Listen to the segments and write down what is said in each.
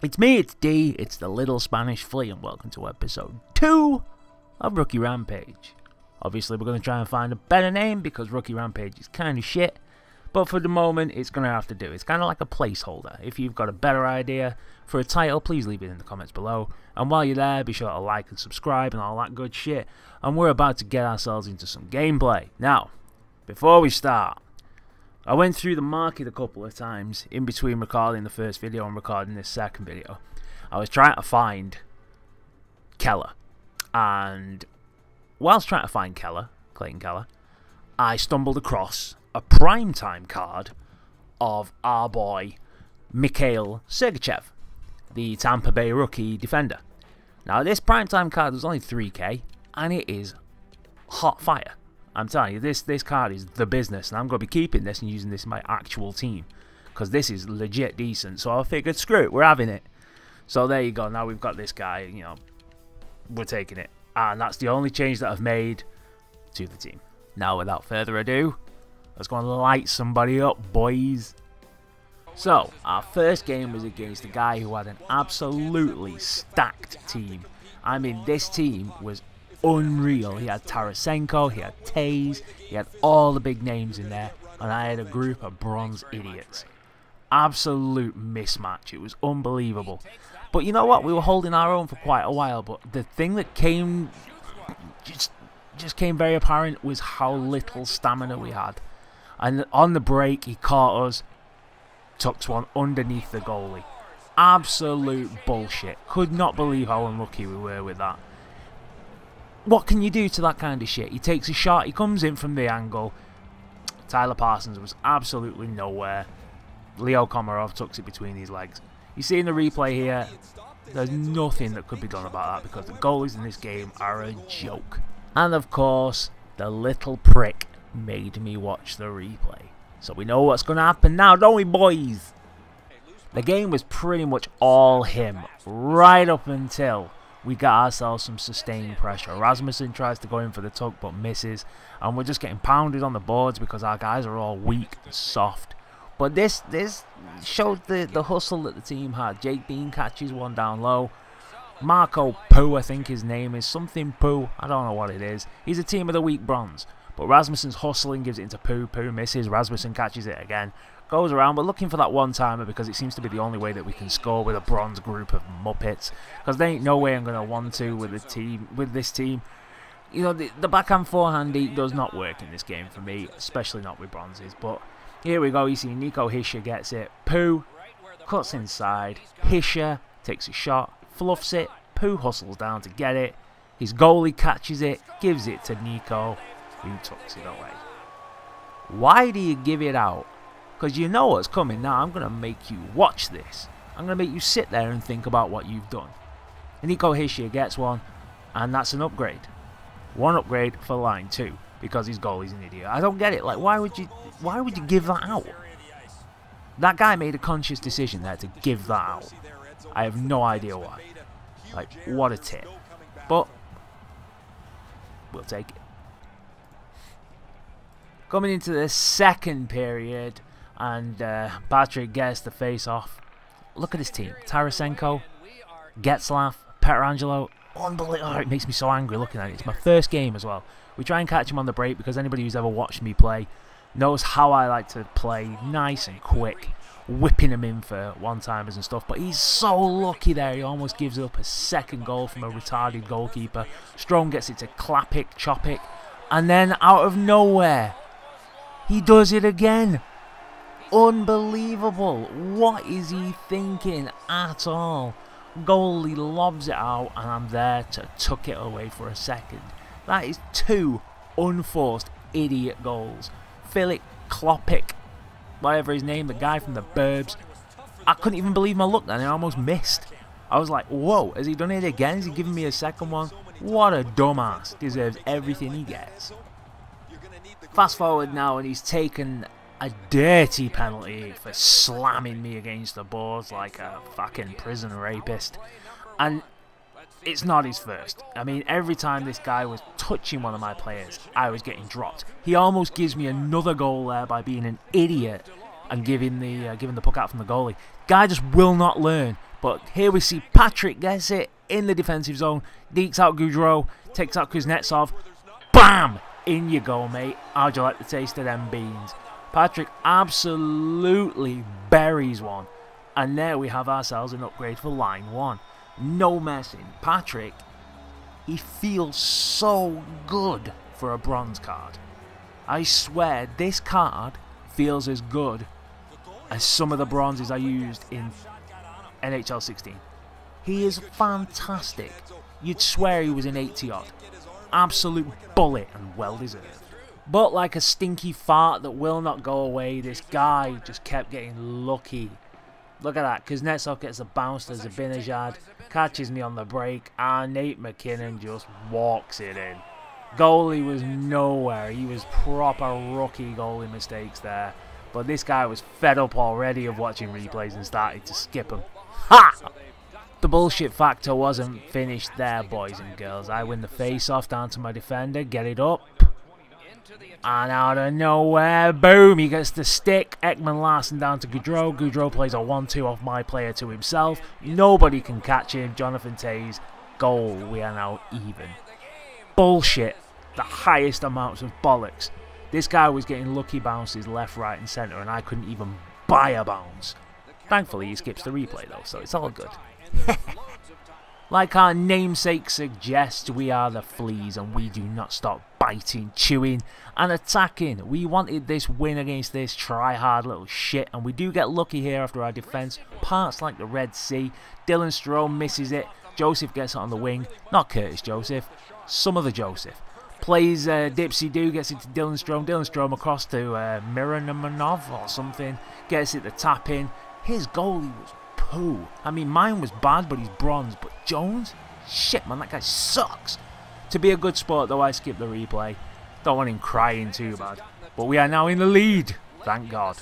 It's me, it's D, it's the Little Spanish Flea, and welcome to episode 2 of Rookie Rampage. Obviously, we're going to try and find a better name because Rookie Rampage is kind of shit, but for the moment, it's going to have to do. It's kind of like a placeholder. If you've got a better idea for a title, please leave it in the comments below. And while you're there, be sure to like and subscribe and all that good shit. And we're about to get ourselves into some gameplay. Now, before we start, I went through the market a couple of times in between recording the first video and recording this second video. I was trying to find Keller, and whilst trying to find Clayton Keller, I stumbled across a primetime card of our boy Mikhail Sergachev, the Tampa Bay rookie defender. Now this primetime card was only 3k and it is hot fire. I'm telling you, this card is the business, and I'm going to be keeping this and using this in my actual team because this is legit decent. So I figured, screw it, we're having it. So there you go. Now we've got this guy, you know, we're taking it, and that's the only change that I've made to the team. Now, without further ado, let's go and light somebody up, boys. So our first game was against a guy who had an absolutely stacked team. I mean, this team was unreal. He had Tarasenko, he had Taze, he had all the big names in there, and I had a group of bronze idiots. Absolute mismatch. It was unbelievable. But you know what? We were holding our own for quite a while, but the thing that came just came very apparent was how little stamina we had. And on the break, he caught us, tucks one underneath the goalie. Absolute bullshit. Could not believe how unlucky we were with that. What can you do to that kind of shit? He takes a shot, he comes in from the angle. Tyler Parsons was absolutely nowhere. Leo Komarov tucks it between his legs. You see in the replay here, there's nothing that could be done about that because the goalies in this game are a joke. And of course, the little prick made me watch the replay. So we know what's going to happen now, don't we, boys? The game was pretty much all him, right up until we got ourselves some sustained pressure. Rasmussen tries to go in for the tuck but misses, and we're just getting pounded on the boards because our guys are all weak and soft. But this showed the hustle that the team had. Jake Bean catches one down low. Marco Poo, I think his name is, something Poo, I don't know what it is. He's a team of the weak bronze. But Rasmussen's hustling, gives it into Poo. Poo misses, Rasmussen catches it again. Goes around, we're looking for that one-timer because it seems to be the only way that we can score with a bronze group of muppets. Because there ain't no way I'm going to 1-2 with this team. You know, the backhand forehand does not work in this game for me, especially not with bronzes. But here we go, you see Nico Hischier gets it. Poo cuts inside, Hischier takes a shot, fluffs it, Poo hustles down to get it. His goalie catches it, gives it to Nico, who tucks it away. Why do you give it out? Because you know what's coming now. I'm going to make you watch this. I'm going to make you sit there and think about what you've done. And Nico Hischier gets one, and that's an upgrade. One upgrade for line 2, because his goalie's an idiot. I don't get it. Like, why would you give that out? That guy made a conscious decision there to give that out. I have no idea why. Like, what a tip. But we'll take it. Coming into the second period, and Patrick gets the face-off. Look at this team. Tarasenko, Getzlaff, Petrangelo. Unbelievable. Oh, it makes me so angry looking at it. It's my first game as well. We try and catch him on the break because anybody who's ever watched me play knows how I like to play nice and quick, whipping him in for one-timers and stuff. But he's so lucky there. He almost gives up a second goal from a retarded goalkeeper. Strome gets it to Klapik, Chopik, and then out of nowhere, he does it again. Unbelievable. What is he thinking at all? Goalie lobs it out, and I'm there to tuck it away for a second. That is 2 unforced idiot goals. Philip Klopik, whatever his name, the guy from the Burbs. I couldn't even believe my luck then. I almost missed. I was like, whoa, has he done it again? Is he giving me a second one? What a dumbass. Deserves everything he gets. Fast forward now, and he's taken a dirty penalty for slamming me against the boards like a fucking prison rapist. And it's not his first. I mean, every time this guy was touching one of my players, I was getting dropped. He almost gives me another goal there by being an idiot and giving the puck out from the goalie. Guy just will not learn. But here we see Patrick gets it in the defensive zone, dekes out Gaudreau, takes out Kuznetsov. BAM! In you go, mate. How'd you like the taste of them beans? Patrick absolutely buries one. And there we have ourselves an upgrade for line 1. No messing. Patrick, he feels so good for a bronze card. I swear, this card feels as good as some of the bronzes I used in NHL 16. He is fantastic. You'd swear he was an 80-odd. Absolute bullet and well deserved. But like a stinky fart that will not go away, this guy just kept getting lucky. Look at that. Kuznetsov gets a bounce to Zibanejad, catches me on the break, and Nate McKinnon just walks it in. Goalie was nowhere. He was proper rookie goalie mistakes there. But this guy was fed up already of watching replays and started to skip them. Ha! The bullshit factor wasn't finished there, boys and girls. I win the face-off down to my defender, get it up. And out of nowhere, boom, he gets the stick. Ekman Larson down to Gaudreau. Gaudreau plays a 1-2 off my player to himself. Nobody can catch him. Jonathan Toews, goal. We are now even. Bullshit. The highest amounts of bollocks. This guy was getting lucky bounces left, right and centre, and I couldn't even buy a bounce. Thankfully, he skips the replay though, so it's all good. Like our namesake suggests, we are the fleas and we do not stop biting, chewing and attacking. We wanted this win against this try-hard little shit, and we do get lucky here after our defence parts like the Red Sea. Dylan Strome misses it. Joseph gets it on the wing. Not Curtis Joseph, some other Joseph. Plays Dipsy Doo, gets it to Dylan Strome. Dylan Strome across to Mironomanov or something. Gets it to tap in. His goalie was poo. I mean, mine was bad, but he's bronze. But Jones? Shit, man, that guy sucks. To be a good sport, though, I skipped the replay. Don't want him crying too bad. But we are now in the lead. Thank God.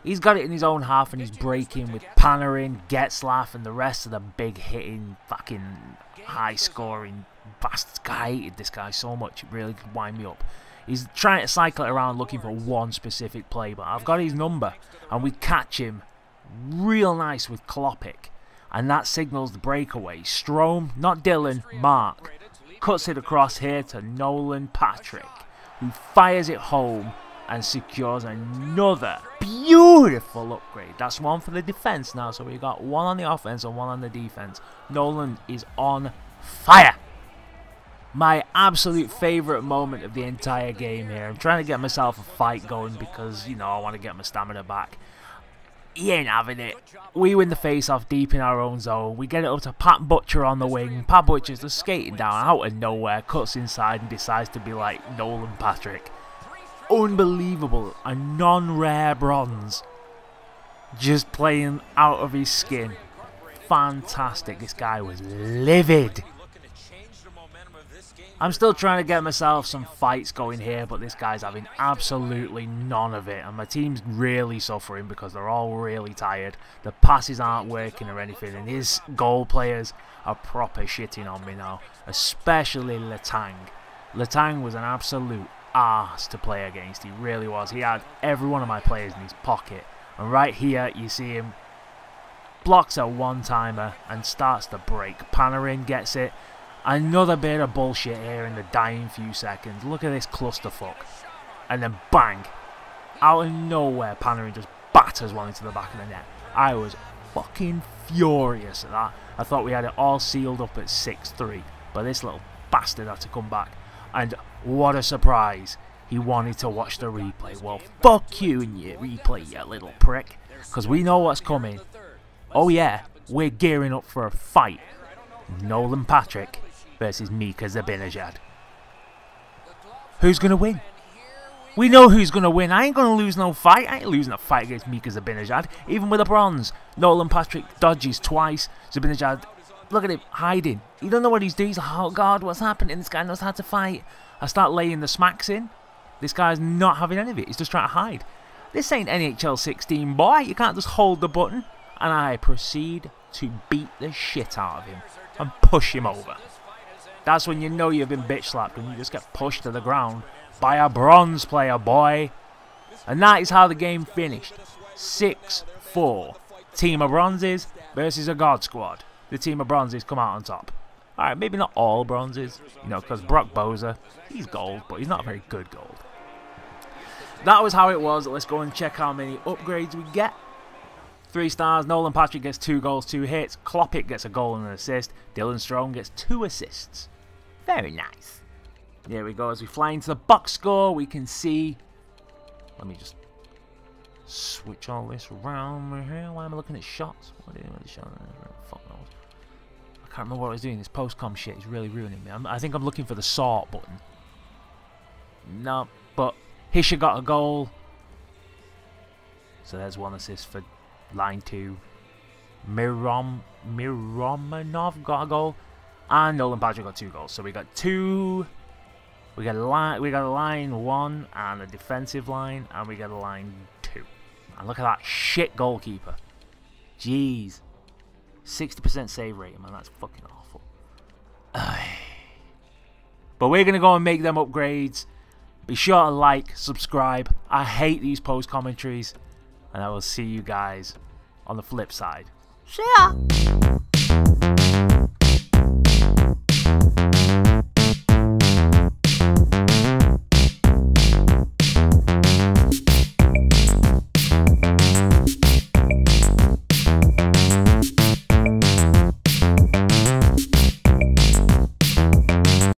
He's got it in his own half, and he's breaking with Panarin, Getzlaf, and the rest of the big hitting, fucking high-scoring bastards. I hated this guy so much. It really could wind me up. He's trying to cycle it around looking for one specific play, but I've got his number, and we catch him real nice with Klopik, and that signals the breakaway. Strome, not Dylan, Mark, cuts it across here to Nolan Patrick, who fires it home and secures another beautiful upgrade. That's one for the defense now, so we got one on the offense and one on the defense. Nolan is on fire. My absolute favourite moment of the entire game here. I'm trying to get myself a fight going because, you know, I want to get my stamina back. He ain't having it. We win the face-off deep in our own zone. We get it up to Pat Butcher on the wing. Pat Butcher's just skating down out of nowhere, cuts inside and decides to be like Nolan Patrick. Unbelievable. A non-rare bronze. Just playing out of his skin. Fantastic. This guy was livid. I'm still trying to get myself some fights going here, but this guy's having absolutely none of it. And my team's really suffering because they're all really tired. The passes aren't working or anything. And his goal players are proper shitting on me now. Especially Letang. Letang was an absolute arse to play against. He really was. He had every one of my players in his pocket. And right here, you see him blocks a one-timer and starts to break. Panarin gets it. Another bit of bullshit here in the dying few seconds. Look at this clusterfuck. And then bang. Out of nowhere, Panarin just batters one into the back of the net. I was fucking furious at that. I thought we had it all sealed up at 6-3. But this little bastard had to come back. And what a surprise. He wanted to watch the replay. Well, fuck you and your replay, you little prick. Because we know what's coming. Oh yeah, we're gearing up for a fight. Nolan Patrick versus Mika Zibanejad. Who's going to win? We know who's going to win. I ain't going to lose no fight. I ain't losing a fight against Mika Zibanejad, even with a bronze. Nolan Patrick dodges twice. Zibanejad, look at him, hiding. He don't know what he's doing. He's like, oh God, what's happening? This guy knows how to fight. I start laying the smacks in. This guy's not having any of it. He's just trying to hide. This ain't NHL 16, boy. You can't just hold the button. And I proceed to beat the shit out of him and push him over. That's when you know you've been bitch slapped, when you just get pushed to the ground by a bronze player, boy. And that is how the game finished. 6-4. Team of bronzes versus a God Squad. The team of bronzes come out on top. Alright, maybe not all bronzes, you know, because Brock Boza, he's gold, but he's not very good gold. That was how it was. Let's go and check how many upgrades we get. 3 stars, Nolan Patrick gets 2 goals, 2 hits. Kloppik gets a goal and an assist. Dylan Strome gets 2 assists. Very nice. There we go. As we fly into the box score, we can see... Let me just switch all this around here. Why am I looking at shots? What are you doing with the shot? Fuck knows. I can't remember what I was doing. This post-com shit is really ruining me. I think I'm looking for the sort button. No, but Hischer got a goal. So there's 1 assist for line 2. Miromanov got a goal. And Nolan Patrick got 2 goals. So we got 2... We got a line 1 and a defensive line, and we got a line 2. And look at that shit goalkeeper. Jeez. 60% save rate, man. That's fucking awful. But we're going to go and make them upgrades. Be sure to like, subscribe. I hate these post commentaries. And I will see you guys on the flip side. See ya!